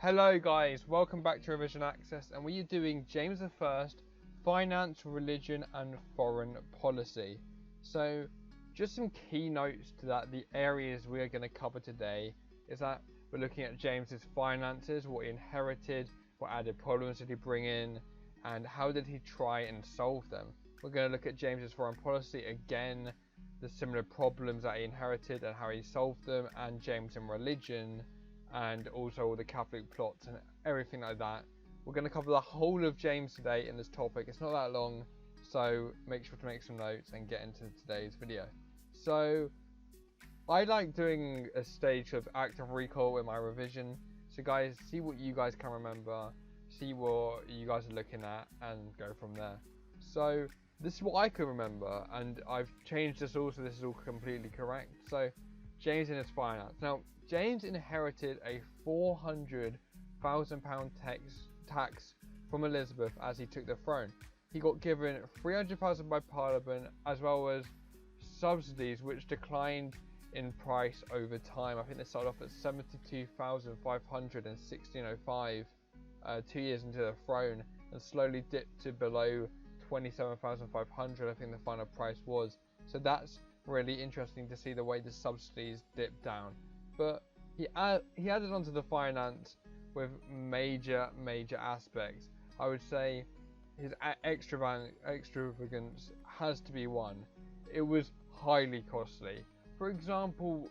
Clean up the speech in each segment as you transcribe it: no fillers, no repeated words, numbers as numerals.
Hello guys, welcome back to Revision Access, and we are doing James I, Finance, Religion and Foreign Policy. So just some key notes to that. The areas we are going to cover today is that we're looking at James's finances, what he inherited, what added problems did he bring in, and how did he try and solve them. We're going to look at James's foreign policy again, the similar problems that he inherited and how he solved them, and James and religion, and also all the Catholic plots and everything like that. We're going to cover the whole of James today in this topic. It's not that long, so make sure to make some notes and get into today's video. So I like doing a stage of active recall with my revision, so guys, see what you guys can remember, see what you guys are looking at, and go from there. So this is what I can remember, and I've changed this all so this is all completely correct. So James and his finance. Now James inherited a £400,000 tax from Elizabeth as he took the throne. He got given £300,000 by Parliament, as well as subsidies which declined in price over time. I think they started off at £72,500 in 1605, 2 years into the throne, and slowly dipped to below £27,500, I think the final price was. So that's really interesting to see the way the subsidies dipped down. But he added onto the finance with major aspects. I would say his extravagance has to be one. It was highly costly. For example,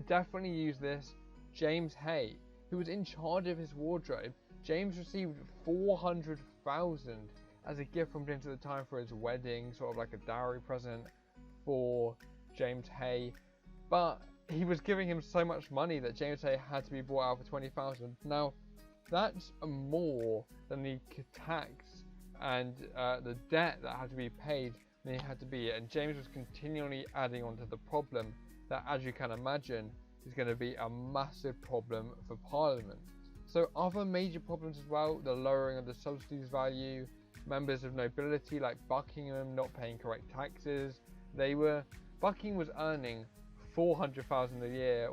definitely use this, James Hay, who was in charge of his wardrobe. James received £400,000 as a gift from James at the time for his wedding, sort of like a dowry present for James Hay. But he was giving him so much money that James Hay had to be bought out for £20,000. Now, that's more than the tax and the debt that had to be paid than he had to be. And James was continually adding on to the problem that, as you can imagine, is going to be a massive problem for Parliament. So other major problems as well, the lowering of the subsidies value, members of nobility like Buckingham not paying correct taxes. Buckingham was earning £400,000 a year,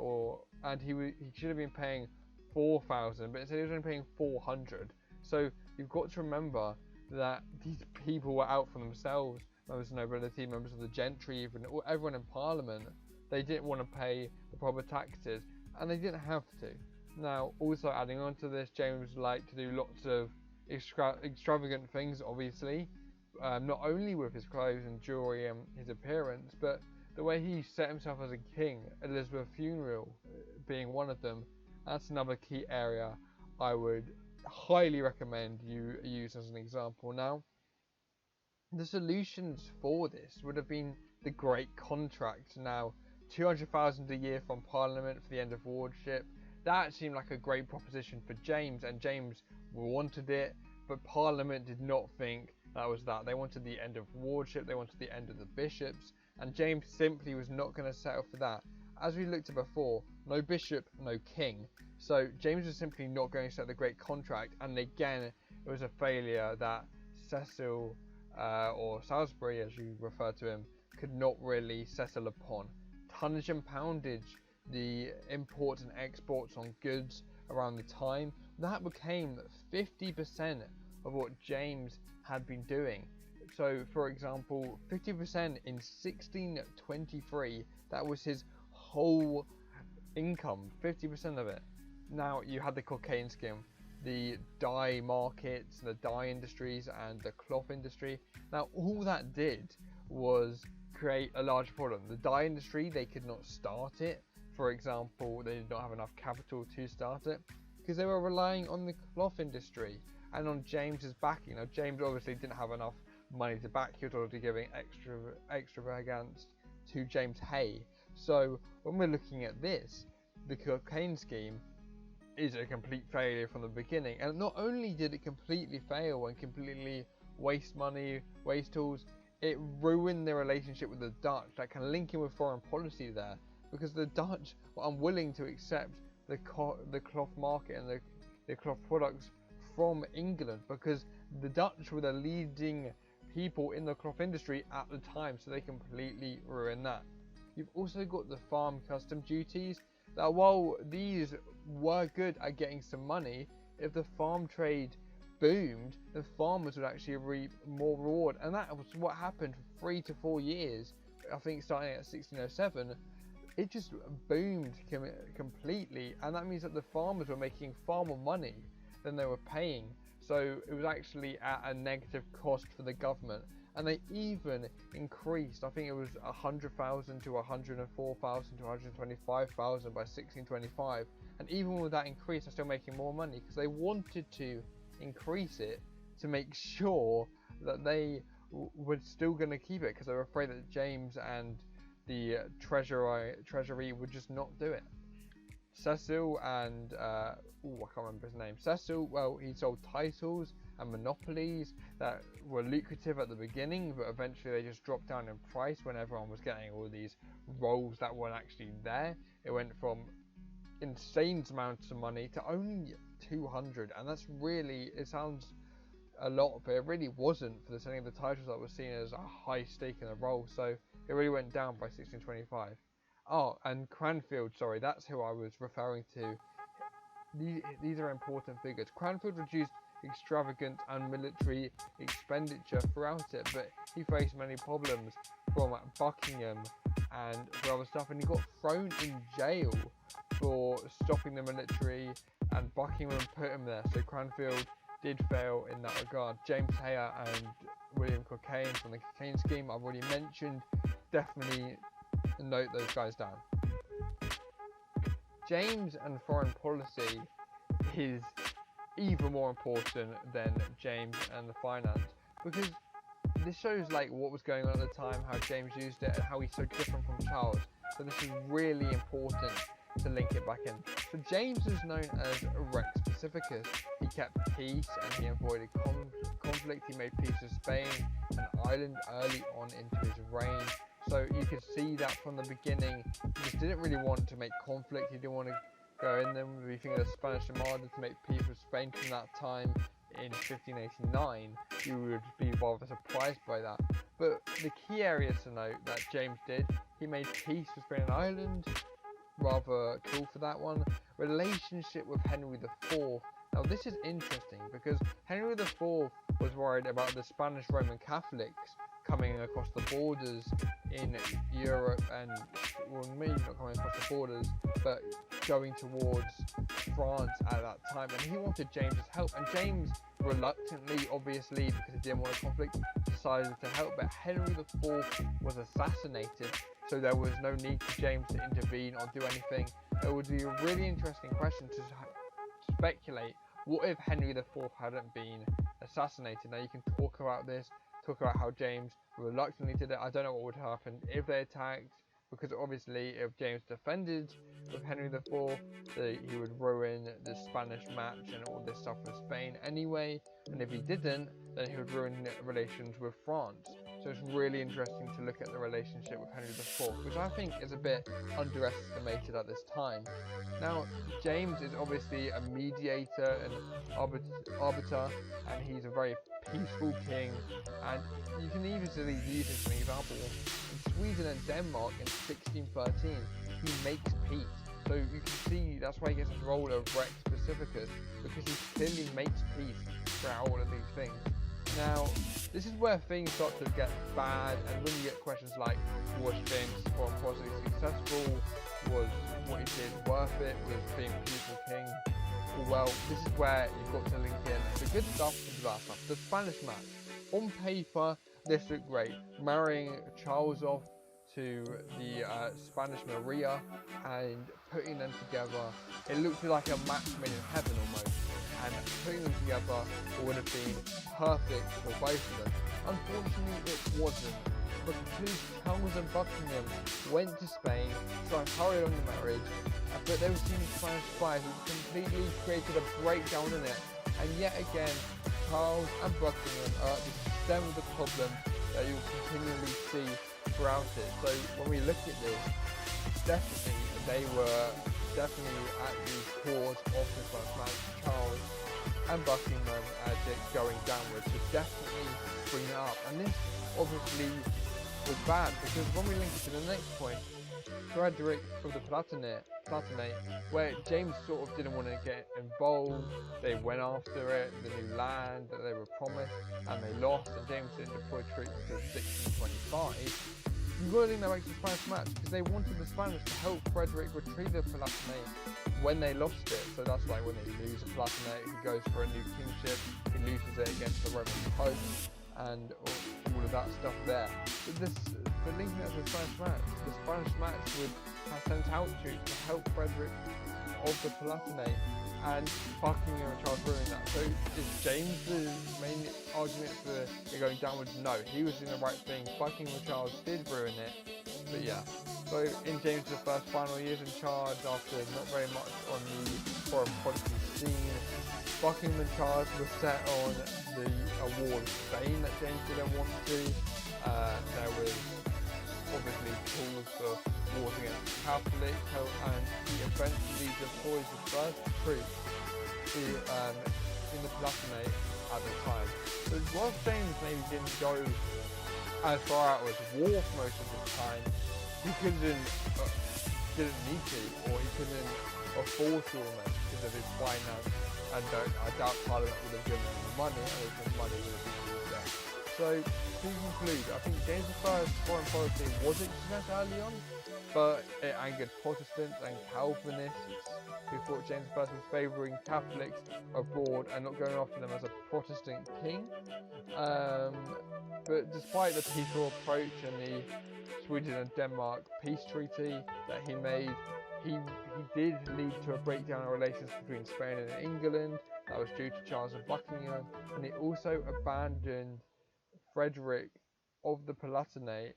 and he should have been paying £4,000, but instead he was only paying £400. So you've got to remember that these people were out for themselves, members of nobility, members of the gentry, even everyone in Parliament. They didn't want to pay the proper taxes, and they didn't have to. Now, also adding on to this, James liked to do lots of extravagant things, obviously, not only with his clothes and jewelry and his appearance, but the way he set himself as a king, Elizabeth's funeral being one of them. That's another key area I would highly recommend you use as an example. Now, the solutions for this would have been the Great Contract. Now, £200,000 a year from Parliament for the end of wardship. That seemed like a great proposition for James, and James wanted it, but Parliament did not think that was that. They wanted the end of wardship, they wanted the end of the bishops, and James simply was not going to settle for that. As we looked at before, no bishop, no king. So James was simply not going to set the Great Contract, and again, it was a failure that Cecil, or Salisbury as you refer to him, could not really settle upon. Tonnage and poundage, the imports and exports on goods around the time, that became 50% of what James had been doing. So for example, 50% in 1623, that was his whole income, 50% of it. Now you had the cocaine scheme, the dye markets, the dye industries and the cloth industry. Now all that did was create a large problem. The dye industry, they could not start it. For example, they did not have enough capital to start it because they were relying on the cloth industry and on James's backing. Now James obviously didn't have enough money to back. He was already giving extravagance to James Hay. So when we're looking at this, the cocaine scheme is a complete failure from the beginning. And not only did it completely fail and completely waste money, waste tools, it ruined their relationship with the Dutch. That can link in with foreign policy there, because the Dutch were unwilling to accept the cloth market and the cloth products from England, because the Dutch were the leading people in the cloth industry at the time, so they completely ruined that. You've also got the farm custom duties, that while these were good at getting some money, if the farm trade boomed, the farmers would actually reap more reward, and that was what happened for 3 to 4 years. I think starting at 1607, it just boomed completely, and that means that the farmers were making far more money than they were paying. So it was actually at a negative cost for the government, and they even increased. I think it was 100,000 to 104,000 to 125,000 by 1625, and even with that increase, they're still making more money because they wanted to increase it to make sure that they were still going to keep it, because they were afraid that James and the treasury would just not do it. Cecil and I can't remember his name. Cecil, well, he sold titles and monopolies that were lucrative at the beginning, but eventually they just dropped down in price when everyone was getting all these roles that weren't actually there. It went from insane amounts of money to only 200, and that's really, it sounds a lot, but it really wasn't for the selling of the titles that was seen as a high stake in the role. So it really went down by 1625. Oh, and Cranfield, sorry, that's who I was referring to. These are important figures. Cranfield reduced extravagant and military expenditure throughout it, but he faced many problems from Buckingham and for other stuff, and he got thrown in jail for stopping the military, and Buckingham put him there. So Cranfield did fail in that regard. James Heyer and William Cockayne from the Cockayne scheme I've already mentioned. Definitely note those guys down. James and foreign policy is even more important than James and the finance, because this shows like what was going on at the time, how James used it, and how he's so different from Charles. So this is really important to link it back in. So James is known as Rex Pacificus. He kept peace and he avoided conflict. He made peace with Spain and Ireland early on into his reign. So you could see that from the beginning. He just didn't really want to make conflict. He didn't want to go in there. We think of the Spanish Armada to make peace with Spain from that time in 1589. You would be rather surprised by that. But the key areas to note that James did, he made peace with Spain and Ireland. Rather cool for that one. Relationship with Henry IV. Now this is interesting because Henry IV was worried about the Spanish Roman Catholics coming across the borders in Europe, and well, maybe not coming across the borders, but going towards France at that time, and he wanted James's help, and James reluctantly, obviously because he didn't want a conflict, decided to help, but Henry IV was assassinated, so there was no need for James to intervene or do anything. It would be a really interesting question to speculate, what if Henry IV hadn't been assassinated? Now you can talk about this, talk about how James reluctantly did it. I don't know what would happen if they attacked, because obviously if James defended with Henry IV, he would ruin the Spanish match and all this stuff with Spain anyway, and if he didn't, then he would ruin relations with France. So it's really interesting to look at the relationship with Henry IV, which I think is a bit underestimated at this time. Now, James is obviously a mediator and arbiter, and he's a very peaceful king, and you can easily use this as an example. In Sweden and Denmark in 1613, he makes peace. So you can see that's why he gets his role of Rex Pacificus, because he clearly makes peace throughout all of these things. Now, this is where things start to get bad, and when you get questions like, was James' foreign policy successful? Was what he did worth it? Was being a peaceful king? Well, this is where you've got to link in the good stuff and the bad stuff. The Spanish match. On paper, this looked great. Marrying Charles off to the Spanish Maria and putting them together. It looked like a match made in heaven almost. And putting them together would have been perfect for both of them. Unfortunately, it wasn't. Because Charles and Buckingham went to Spain to try and hurry on the marriage, but there were some Spanish spies who completely created a breakdown in it. And yet again, Charles and Buckingham are at the stem of the problem that you'll continually see throughout it. So when we look at this, definitely they were definitely at the cause of the first match, Charles and Buckingham, as it going downwards. So definitely bring it up. And this obviously was bad, because when we link it to the next point, Frederick of the Palatinate, where James sort of didn't want to get involved. They went after it, the new land that they were promised, and they lost, and James didn't deploy troops until 1625. You really think that makes the Spanish match, because they wanted the Spanish to help Frederick retrieve the Palatinate when they lost it. So that's like when they lose the Palatinate, he goes for a new kingship, he loses it against the Roman Pope, and all of that stuff there. But linking that to the Spanish match would have sent out troops to help Frederick of the Palatinate, and Buckingham and Charles ruined that. So is James the main argument for it going downwards? No, he was doing the right thing. Buckingham and Charles did ruin it, but yeah. So in James' first final years in charge, after not very much on the foreign policy scene, Buckingham and Charles were set on a war with Spain that James didn't want to. There was obviously calls for wars against Catholics, and he eventually deployed the first troops in the Palatinate at the time. So whilst James maybe didn't go as far out as war for most of the time, he didn't need to, or he couldn't afford to almost because of his finance, and I doubt Parliament would have given him the money, and his money would have been used there. So to conclude, I think James I's foreign policy was a success early on, but it angered Protestants and Calvinists who thought James I was favouring Catholics abroad and not going after them as a Protestant king. But despite the peaceful approach and the Sweden and Denmark peace treaty that he made, he did lead to a breakdown in relations between Spain and England that was due to Charles of Buckingham, and he also abandoned Frederick of the Palatinate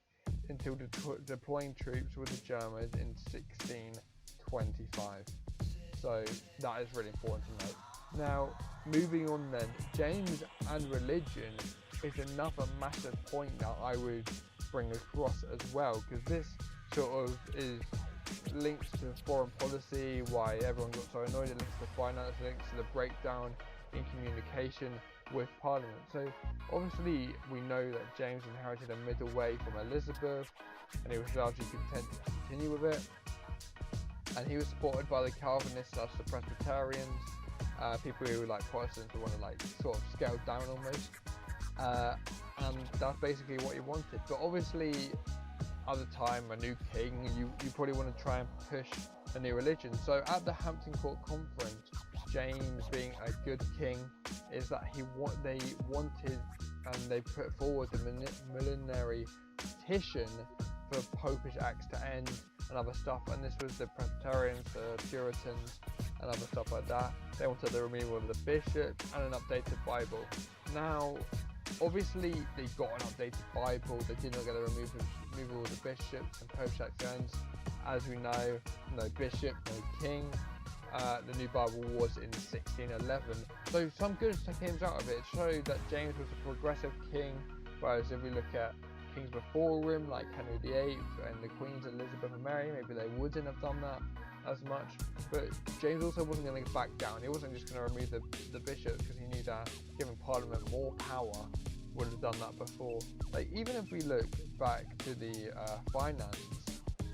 until deploying troops with the Germans in 1625. So that is really important to note. Now, moving on then, James and religion is another massive point that I would bring across as well, because this sort of is links to foreign policy, why everyone got so annoyed, it links to finance, it links to the breakdown in communication with Parliament. So obviously we know that James inherited a middle way from Elizabeth, and he was largely content to continue with it, and he was supported by the Calvinists / the Presbyterians, people who like Protestants who want to like sort of scale down almost, and that's basically what he wanted. But obviously at the time, a new king, you probably want to try and push a new religion. So at the Hampton Court Conference, James, being a good king, is that they wanted and they put forward the millenary petition for Popish acts to end and other stuff, and this was the Presbyterians, the Puritans and other stuff like that. They wanted the removal of the bishops and an updated Bible. Now obviously they got an updated Bible, they did not get the removal of the bishops and Popish acts to end. As we know, no bishop, no king. The new Bible was in 1611, so some good came out of it. It showed that James was a progressive king, whereas if we look at kings before him like Henry VIII and the Queens Elizabeth and Mary, maybe they wouldn't have done that as much. But James also wasn't going to back down. He wasn't just going to remove the bishops, because he knew that giving Parliament more power would have done that before. Like, even if we look back to the finance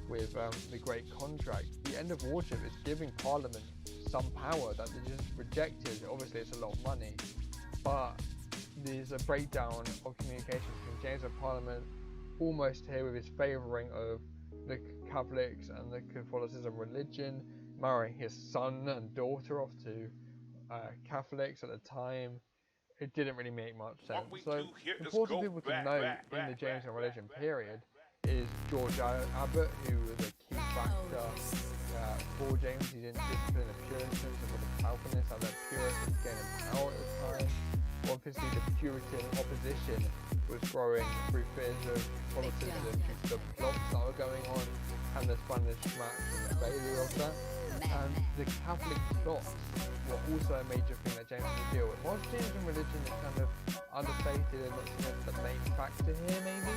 with the Great Contract, the end of worship is giving Parliament some power that they just rejected. Obviously it's a lot of money, but there's a breakdown of communication between James and Parliament almost here, with his favouring of the Catholics and the Catholicism religion, marrying his son and daughter off to Catholics at the time. It didn't really make much sense. So important people to note in the James and religion period is George Abbott, who was a key factor for James. He didn't discipline the Puritans and the Calvinists, and the Puritans gaining power at the time. Obviously the Puritan opposition was growing through fears of Protestantism due to the plots that were going on and the Spanish match and the failure of that. And the Catholic plots were also a major thing that James had to deal with. Whilst James and religion is kind of understated and not the main factor here maybe,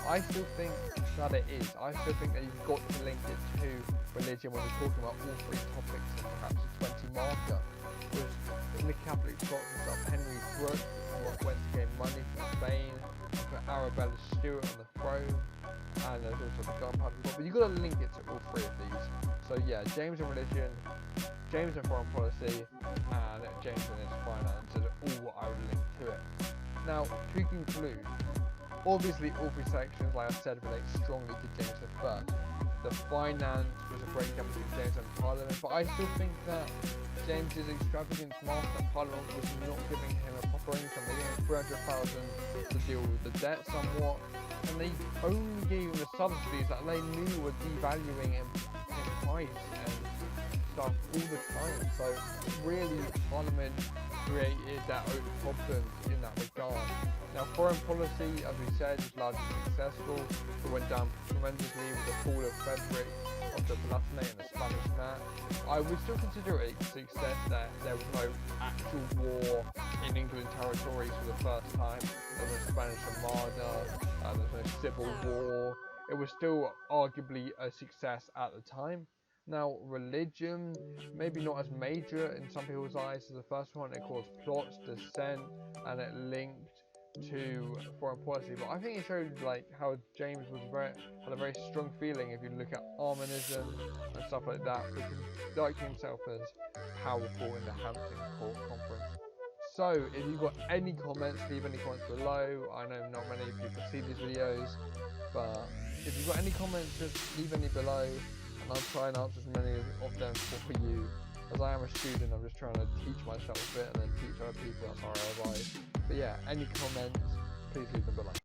I still think that it is. I still think that you've got to link it to religion when we're talking about all three topics, and perhaps a 20 marker. Because the Catholic plots and stuff, Henry Brooke went to gain money from Spain, and put Arabella Stuart on the throne, and there's also the gunpowder plot, but you've got to link it to all three of these. So yeah, James and religion, James and foreign policy, and James and his finances are all what I would link to it. Now, to conclude, obviously all three sections, like I said, relate strongly to James I. The finance was a breakup between James and Parliament, but I still think that James's extravagance whilst that Parliament was not giving him a proper income. They gave him 300,000 to deal with the debt somewhat, and they only gave him the subsidies that they knew were devaluing him in price and stuff all the time. So really, Parliament created that problem in that regard. Now, foreign policy, as we said, was largely successful, but went down tremendously with the fall of Frederick of the Palatinate and the Spanish match. I would still consider it a success that there was no actual war in England territories for the first time. There was no Spanish Armada, there was no civil war. It was still arguably a success at the time. Now, religion, maybe not as major in some people's eyes as the first one. It caused plots, dissent, and it linked to foreign policy, but I think it showed like how James had a very strong feeling if you look at Armanism and stuff like that, because he liked himself as powerful in the Hampton Court Conference. So if you've got any comments, leave any comments below. I know not many people see these videos, but if you've got any comments, just leave any below and I'll try and answer as many of them for you. As I am a student, I'm just trying to teach myself a bit and then teach other people. That's how I advise. But yeah, any comments, please leave them below.